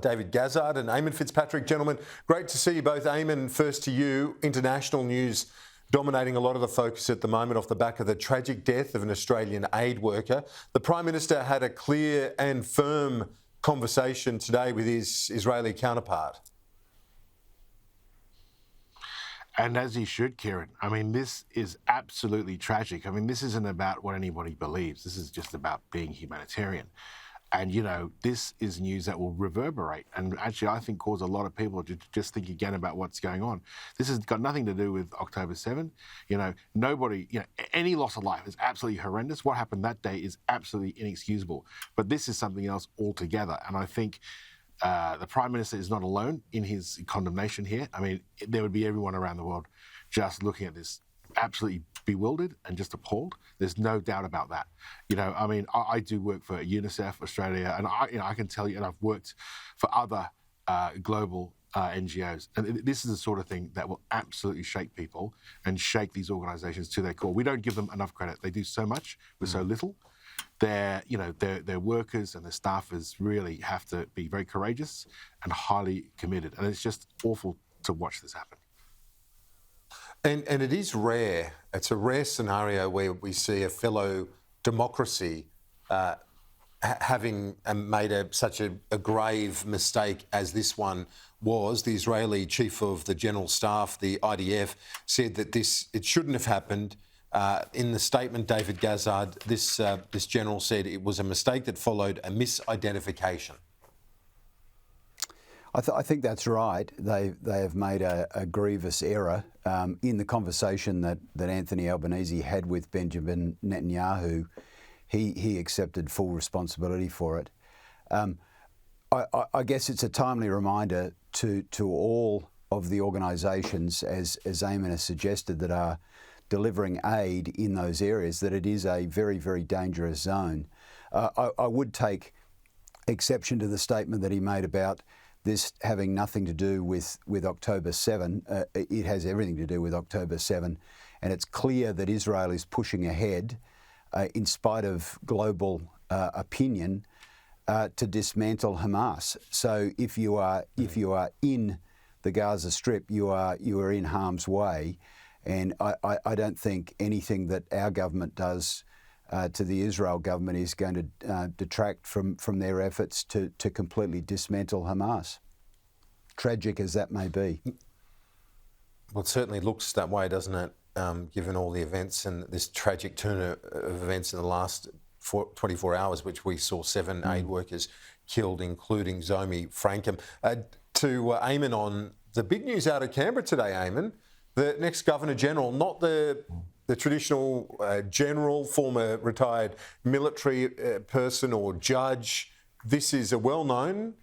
David Gazard and Eamon Fitzpatrick. Gentlemen, great to see you both. Eamon, first to you. International news dominating a lot of the focus at the moment off the back of the tragic death of an Australian aid worker. The Prime Minister had a clear and firm conversation today with his Israeli counterpart. And as he should, Kieran. I mean, this is absolutely tragic. I mean, this isn't about what anybody believes. This is just about being humanitarian. And, you know, this is news that will reverberate and actually, I think, cause a lot of people to just think again about what's going on. This has got nothing to do with October 7. You know, any loss of life is absolutely horrendous. What happened that day is absolutely inexcusable. But this is something else altogether. And I think the Prime Minister is not alone in his condemnation here. I mean, there would be everyone around the world just looking at this absolutely bewildered and just appalled. There's no doubt about that. You know, I mean, I do work for UNICEF Australia, and I can tell you, and I've worked for other global NGOs, and this is the sort of thing that will absolutely shake people and shake these organisations to their core. We don't give them enough credit. They do so much with so little. Their workers and their staffers really have to be very courageous and highly committed. And it's just awful to watch this happen. And it is rare. It's a rare scenario where we see a fellow democracy having made such a grave mistake as this one was. The Israeli chief of the general staff, the IDF, said that it shouldn't have happened. In the statement, David Gazard, this general said it was a mistake that followed a misidentification. I think that's right. They have made a grievous error in the conversation that Anthony Albanese had with Benjamin Netanyahu. He accepted full responsibility for it. I guess it's a timely reminder to all of the organisations, as Eamon has suggested, that are delivering aid in those areas, that it is a very, very dangerous zone. I would take exception to the statement that he made about this having nothing to do with October 7. It has everything to do with October 7, and it's clear that Israel is pushing ahead, in spite of global opinion, to dismantle Hamas. So if you are in the Gaza Strip, you are in harm's way. And I don't think anything that our government does to the Israel government is going to detract from their efforts to completely dismantle Hamas, tragic as that may be. Well, it certainly looks that way, doesn't it, given all the events and this tragic turn of events in the last 24 hours, which we saw 7 aid workers killed, including Zomi Frankham. To Eamon on the big news out of Canberra today, Eamon, the next Governor-General, not the traditional general, former retired military person or judge. This is a well-known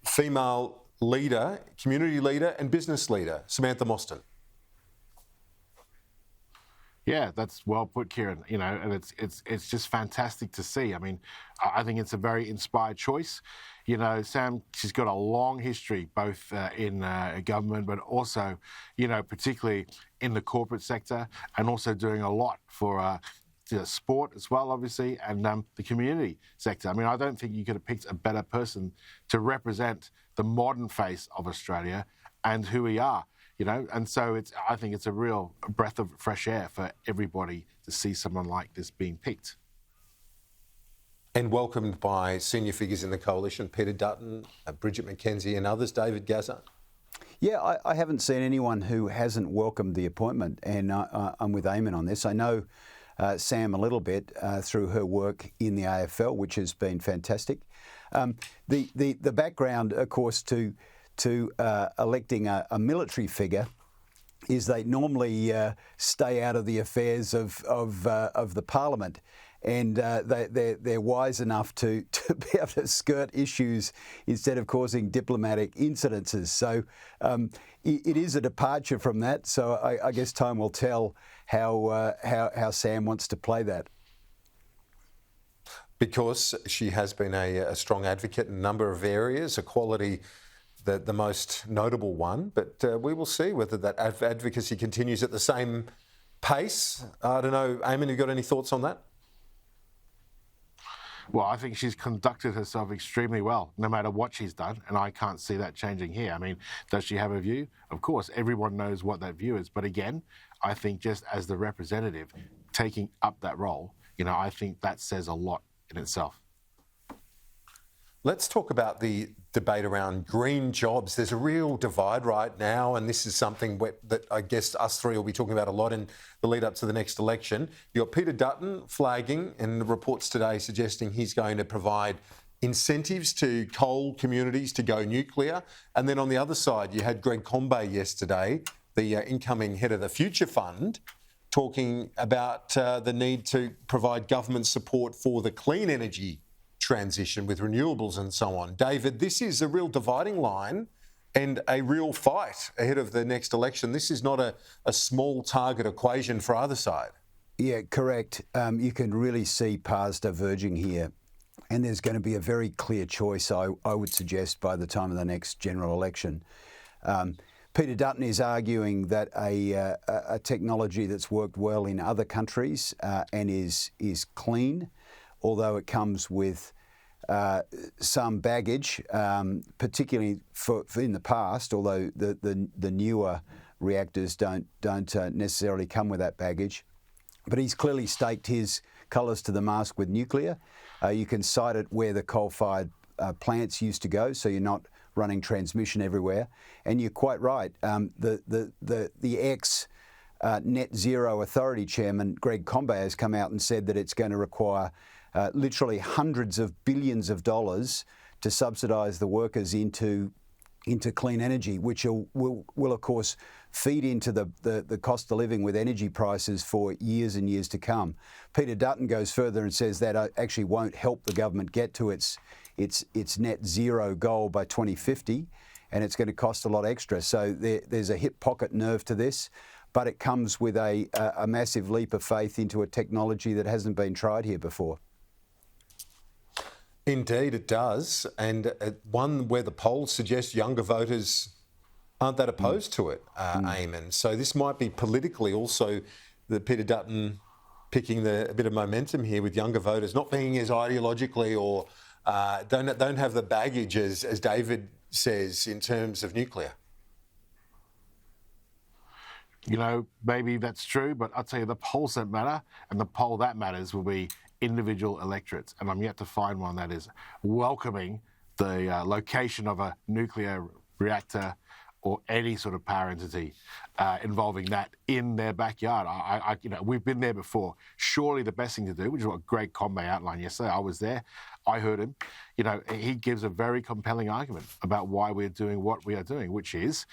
female leader, community leader and business leader, Samantha Mostyn. Yeah, that's well put, Kieran. You know, and it's just fantastic to see. I mean, I think it's a very inspired choice. You know, Sam, she's got a long history, both in government, but also, you know, particularly in the corporate sector, and also doing a lot for sport as well, obviously, and the community sector. I mean, I don't think you could have picked a better person to represent the modern face of Australia and who we are. You know, and so I think it's a real breath of fresh air for everybody to see someone like this being picked. And welcomed by senior figures in the coalition, Peter Dutton, Bridget McKenzie and others, David Gazard. Yeah, I haven't seen anyone who hasn't welcomed the appointment, and I'm with Eamon on this. I know Sam a little bit through her work in the AFL, which has been fantastic. The background, of course, to electing a military figure is they normally stay out of the affairs of the Parliament, and they're wise enough to be able to skirt issues instead of causing diplomatic incidences. So it is a departure from that. So I guess time will tell how Sam wants to play that. Because she has been a strong advocate in a number of areas, equality the most notable one, but we will see whether that advocacy continues at the same pace. I don't know, Eamon, you got any thoughts on that? Well, I think she's conducted herself extremely well, no matter what she's done, and I can't see that changing here. I mean, does she have a view? Of course, everyone knows what that view is. But again, I think just as the representative taking up that role, I think that says a lot in itself. Let's talk about the debate around green jobs. There's a real divide right now, and this is something that I guess us three will be talking about a lot in the lead up to the next election. You've got Peter Dutton flagging, and the reports today suggesting he's going to provide incentives to coal communities to go nuclear. And then on the other side, you had Greg Combet yesterday, the incoming head of the Future Fund, talking about the need to provide government support for the clean energy transition with renewables and so on. David, this is a real dividing line and a real fight ahead of the next election. This is not a small target equation for either side. Yeah, correct. You can really see paths diverging here. And there's going to be a very clear choice, I would suggest, by the time of the next general election. Peter Dutton is arguing that a technology that's worked well in other countries and is clean, although it comes with some baggage, particularly for in the past, although the newer reactors don't necessarily come with that baggage. But he's clearly staked his colours to the mast with nuclear. You can site it where the coal-fired plants used to go, so you're not running transmission everywhere. And you're quite right. The ex Net Zero Authority chairman, Greg Combet, has come out and said that it's going to require literally hundreds of billions of dollars to subsidise the workers into clean energy, which will of course feed into the cost of living with energy prices for years and years to come. Peter Dutton goes further and says that actually won't help the government get to its net zero goal by 2050, and it's going to cost a lot extra. So there's a hip pocket nerve to this, but it comes with a massive leap of faith into a technology that hasn't been tried here before. Indeed, it does. And one where the polls suggest younger voters aren't that opposed to it, Eamon. So this might be politically also the Peter Dutton picking a bit of momentum here with younger voters not being as ideologically or don't have the baggage as David says in terms of nuclear. Maybe that's true, but I'll tell you, the polls don't matter, and the poll that matters will be individual electorates, and I'm yet to find one that is welcoming the location of a nuclear reactor or any sort of power entity involving that in their backyard. We've been there before. Surely the best thing to do, which is what Greg Combet outlined yesterday. I was there. I heard him. He gives a very compelling argument about why we're doing what we are doing, which is,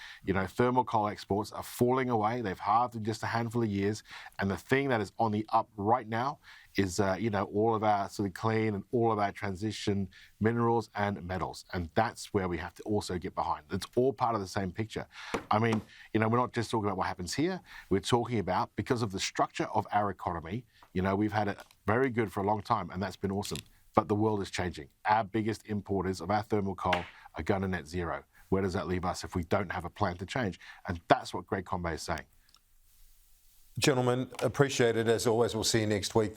thermal coal exports are falling away. They've halved in just a handful of years. And the thing that is on the up right now is, all of our sort of clean and all of our transition minerals and metals. And that's where we have to also get behind. It's all part of the same picture. I mean, we're not just talking about what happens here. We're talking about, because of the structure of our economy, we've had it very good for a long time, and that's been awesome. But the world is changing. Our biggest importers of our thermal coal are going to net zero. Where does that leave us if we don't have a plan to change? And that's what Greg Combet is saying. Gentlemen, appreciate it as always. We'll see you next week.